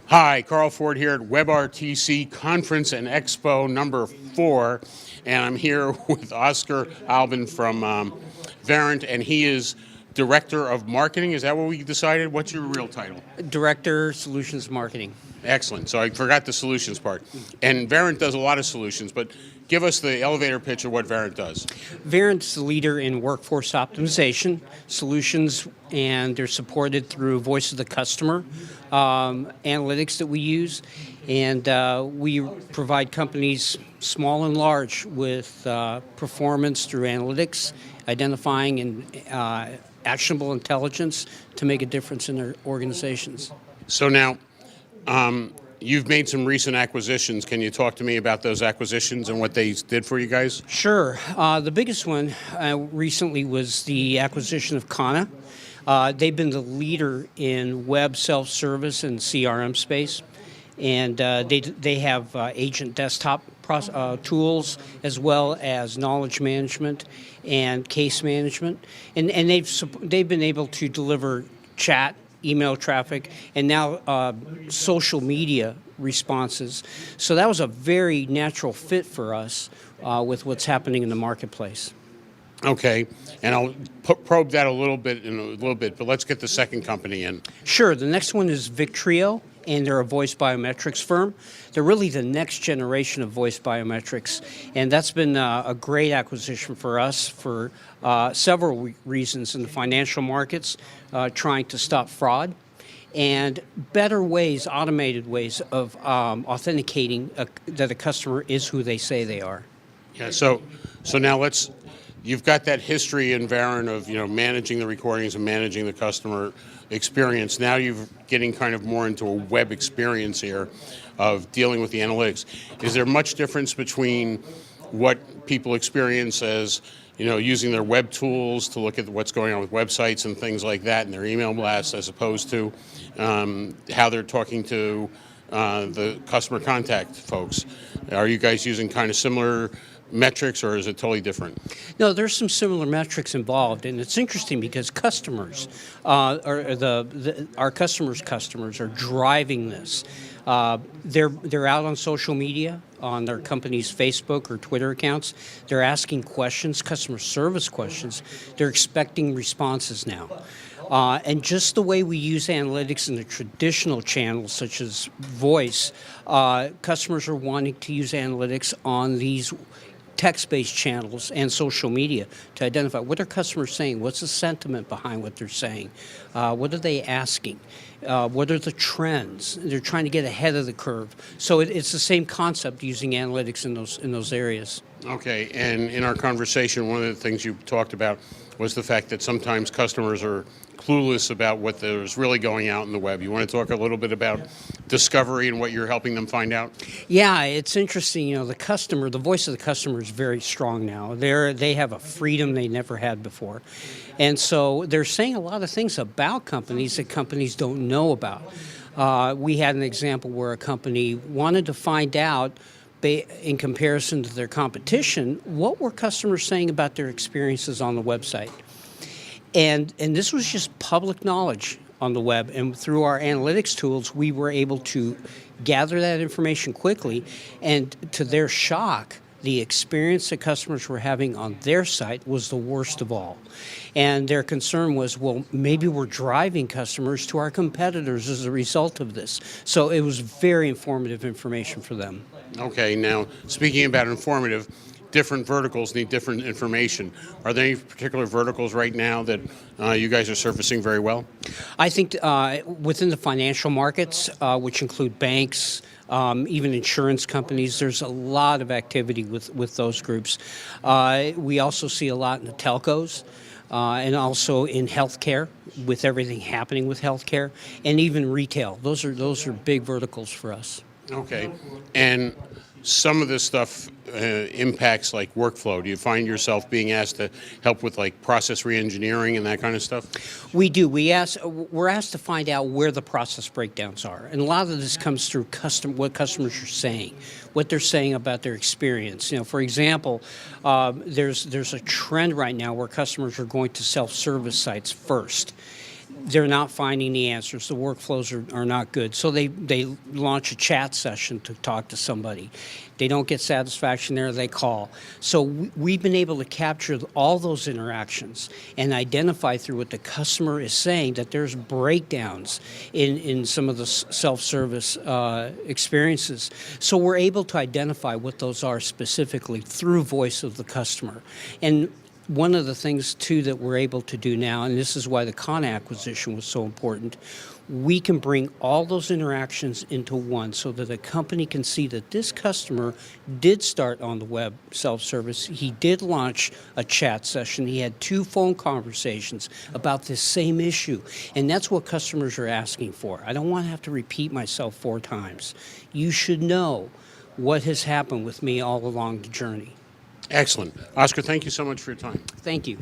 Hi, Carl Ford here at WebRTC Conference and Expo number 4, and I'm here with Oscar Albin from Verint, and he is Director of Marketing. Is that what we decided? What's your real title? Director, Solutions Marketing. Excellent. So I forgot the solutions part. And Verint does a lot of solutions, but give us the elevator pitch of what Verint does. Verint's the leader in workforce optimization solutions, and they're supported through voice of the customer analytics that we use. And we provide companies, small and large, with performance through analytics, identifying and actionable intelligence to make a difference in their organizations. So now, you've made some recent acquisitions. Can you talk to me about those acquisitions and what they did for you guys? Sure. The biggest one recently was the acquisition of Kana. They've been the leader in web self-service and CRM space, and they have agent desktop tools as well as knowledge management and case management, and they've been able to deliver chat, email traffic, and now social media responses. So that was a very natural fit for us with what's happening in the marketplace. Okay, and I'll probe that a little bit, but let's get the second company in. Sure. The next one is Victrio, and they're a voice biometrics firm. They're really the next generation of voice biometrics, and that's been a great acquisition for us for several reasons in the financial markets, trying to stop fraud, and better ways, automated ways of authenticating that a customer is who they say they are. Yeah. So now you've got that history in Verint of managing the recordings and managing the customer experience. Now you're getting kind of more into a web experience here of dealing with the analytics. Is there much difference between what people experience as using their web tools to look at what's going on with websites and things like that and their email blasts, as opposed to how they're talking to the customer contact folks? Are you guys using kind of similar metrics, or is it totally different? No, there's some similar metrics involved, and it's interesting because customers, our customers' customers, are driving this. They're out on social media, on their company's Facebook or Twitter accounts. They're asking questions, customer service questions. They're expecting responses now. And just the way we use analytics in the traditional channels, such as voice, customers are wanting to use analytics on these text-based channels and social media to identify what are customers saying, what's the sentiment behind what they're saying, what are they asking, what are the trends. They're trying to get ahead of the curve. So it's the same concept using analytics in those areas. Okay, and in our conversation, one of the things you talked about was the fact that sometimes customers are clueless about what there's really going out in the web. You want to talk a little bit about discovery and what you're helping them find out? Yeah, it's interesting. The voice of the customer is very strong now. They have a freedom they never had before. And so they're saying a lot of things about companies that companies don't know about. We had an example where a company wanted to find out, in comparison to their competition, what were customers saying about their experiences on the website. And this was just public knowledge on the web, and through our analytics tools, we were able to gather that information quickly, and to their shock, the experience that customers were having on their site was the worst of all. And their concern was, well, maybe we're driving customers to our competitors as a result of this. So it was very informative information for them. Okay, now speaking about informative, different verticals need different information. Are there any particular verticals right now that you guys are surfacing very well? I think within the financial markets, which include banks, even insurance companies, there's a lot of activity with those groups. We also see a lot in the telcos. And also in healthcare, with everything happening with healthcare, and even retail. Those are big verticals for us. Okay, and some of this stuff impacts like workflow. Do you find yourself being asked to help with like process reengineering and that kind of stuff? We do. We're asked to find out where the process breakdowns are, and a lot of this comes through what customers are saying, what they're saying about their experience. For example, there's a trend right now where customers are going to self-service sites first. they're not finding the answers. The workflows are not good. So they launch a chat session to talk to somebody. They don't get satisfaction there, they call. So we've been able to capture all those interactions and identify through what the customer is saying that there's breakdowns in some of the self-service experiences. So we're able to identify what those are specifically through voice of the customer. And one of the things, too, that we're able to do now, and this is why the Con acquisition was so important, we can bring all those interactions into one so that a company can see that this customer did start on the web self-service. He did launch a chat session. He had 2 phone conversations about this same issue. And that's what customers are asking for. I don't want to have to repeat myself 4 times. You should know what has happened with me all along the journey. Excellent. Oscar, thank you so much for your time. Thank you.